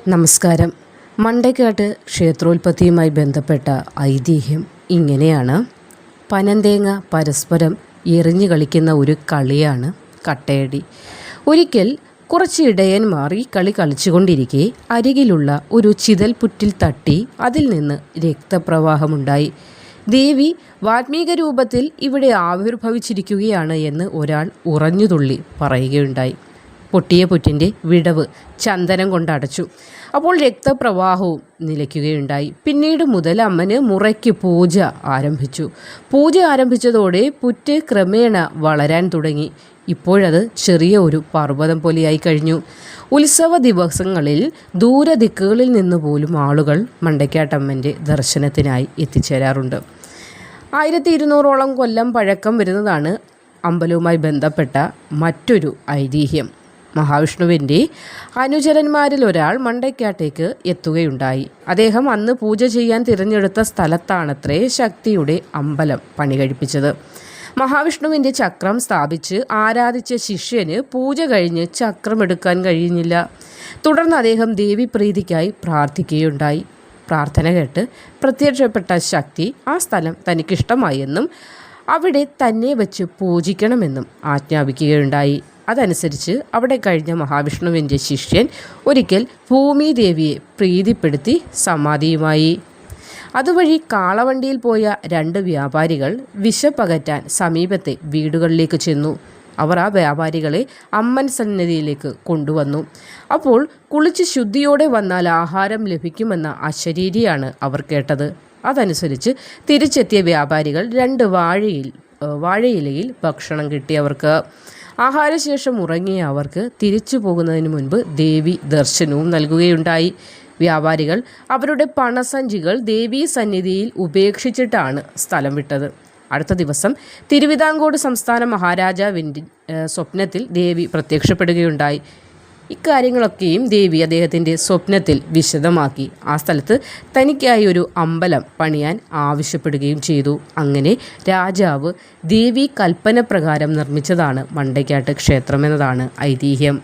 നമസ്കാരം. മണ്ടയ്ക്കാട്ട് ക്ഷേത്രോൽപത്തിയുമായി ബന്ധപ്പെട്ട ഐതിഹ്യം ഇങ്ങനെയാണ്. പനന്തേങ്ങ പരസ്പരം എറിഞ്ഞു കളിക്കുന്ന ഒരു കളിയാണ് കട്ടയടി. ഒരിക്കൽ കുറച്ച് ഇടയന്മാർ ഈ കളി കളിച്ചുകൊണ്ടിരിക്കെ അരികിലുള്ള ഒരു ചിതൽപുറ്റിൽ തട്ടി അതിൽ നിന്ന് രക്തപ്രവാഹമുണ്ടായി. ദേവി വാത്മീക രൂപത്തിൽ ഇവിടെ ആവിർഭവിച്ചിരിക്കുകയാണ് എന്ന് ഒരാൾ ഉറഞ്ഞുതുള്ളി പറയുകയുണ്ടായി. പൊട്ടിയ പുറ്റിൻ്റെ വിടവ് ചന്ദനം കൊണ്ടടച്ചു. അപ്പോൾ രക്തപ്രവാഹവും നിലയ്ക്കുകയുണ്ടായി. പിന്നീട് മുതൽ അമ്മന് മുറയ്ക്ക് പൂജ ആരംഭിച്ചു. പൂജ ആരംഭിച്ചതോടെ പുറ്റ് ക്രമേണ വളരാൻ തുടങ്ങി. ഇപ്പോഴത് ചെറിയ ഒരു പർവ്വതം പോലെയായി കഴിഞ്ഞു. ഉത്സവ ദിവസങ്ങളിൽ ദൂരദിക്കുകളിൽ നിന്ന് പോലും ആളുകൾ മണ്ടയ്ക്കാട്ടമ്മൻ്റെ ദർശനത്തിനായി എത്തിച്ചേരാറുണ്ട്. 1200ഓളം കൊല്ലം പഴക്കം വരുന്നതാണ് അമ്പലവുമായി ബന്ധപ്പെട്ട മറ്റൊരു ഐതിഹ്യം. മഹാവിഷ്ണുവിൻ്റെ അനുചരന്മാരിൽ ഒരാൾ മണ്ടയ്ക്കാട്ടേക്ക് എത്തുകയുണ്ടായി. അദ്ദേഹം അന്ന് പൂജ ചെയ്യാൻ തിരഞ്ഞെടുത്ത സ്ഥലത്താണത്രേ ശക്തിയുടെ അമ്പലം പണി കഴിപ്പിച്ചത്. മഹാവിഷ്ണുവിൻ്റെ ചക്രം സ്ഥാപിച്ച് ആരാധിച്ച ശിഷ്യന് പൂജ കഴിഞ്ഞ് ചക്രമെടുക്കാൻ കഴിയുന്നില്ല. തുടർന്ന് അദ്ദേഹം ദേവീപ്രീതിക്കായി പ്രാർത്ഥിക്കുകയുണ്ടായി. പ്രാർത്ഥന കേട്ട് പ്രത്യക്ഷപ്പെട്ട ശക്തി ആ സ്ഥലം തനിക്കിഷ്ടമായി എന്നും അവിടെ തന്നെ വച്ച് പൂജിക്കണമെന്നും ആജ്ഞാപിക്കുകയുണ്ടായി. അതനുസരിച്ച് അവിടെ കഴിഞ്ഞ മഹാവിഷ്ണുവിൻ്റെ ശിഷ്യൻ ഒരിക്കൽ ഭൂമിദേവിയെ പ്രീതിപ്പെടുത്തി സമാധിയുമായി. അതുവഴി കാളവണ്ടിയിൽ പോയ 2 വ്യാപാരികൾ വിശപ്പകറ്റാൻ സമീപത്തെ വീടുകളിലേക്ക് ചെന്നു. അവർ ആ വ്യാപാരികളെ അമ്മൻ സന്നിധിയിലേക്ക് കൊണ്ടുവന്നു. അപ്പോൾ കുളിച്ച് ശുദ്ധിയോടെ വന്നാൽ ആഹാരം ലഭിക്കുമെന്ന അശരീരിയാണ് അവർ കേട്ടത്. അതനുസരിച്ച് തിരിച്ചെത്തിയ വ്യാപാരികൾ 2 വാഴയിലയിൽ ഭക്ഷണം കിട്ടിയവർക്ക്. ആഹാരശേഷം ഉറങ്ങിയ അവർക്ക് തിരിച്ചു പോകുന്നതിന് മുൻപ് ദേവി ദർശനവും നൽകുകയുണ്ടായി. വ്യാപാരികൾ അവരുടെ പണസഞ്ചികൾ ദേവീ സന്നിധിയിൽ ഉപേക്ഷിച്ചിട്ടാണ് സ്ഥലം വിട്ടത്. അടുത്ത ദിവസം തിരുവിതാംകൂർ സംസ്ഥാന മഹാരാജാവിൻ്റെ സ്വപ്നത്തിൽ ദേവി പ്രത്യക്ഷപ്പെടുകയുണ്ടായി. ഇക്കാര്യങ്ങളൊക്കെയും ദേവി അദ്ദേഹത്തിൻ്റെ സ്വപ്നത്തിൽ വിശദമാക്കി. ആ സ്ഥലത്ത് തനിക്കായി ഒരു അമ്പലം പണിയാൻ ആവശ്യപ്പെടുകയും ചെയ്തു. അങ്ങനെ രാജാവ് ദേവി കൽപ്പന പ്രകാരം നിർമ്മിച്ചതാണ് മണ്ടയ്ക്കാട്ട് ക്ഷേത്രമെന്നതാണ് ഐതിഹ്യം.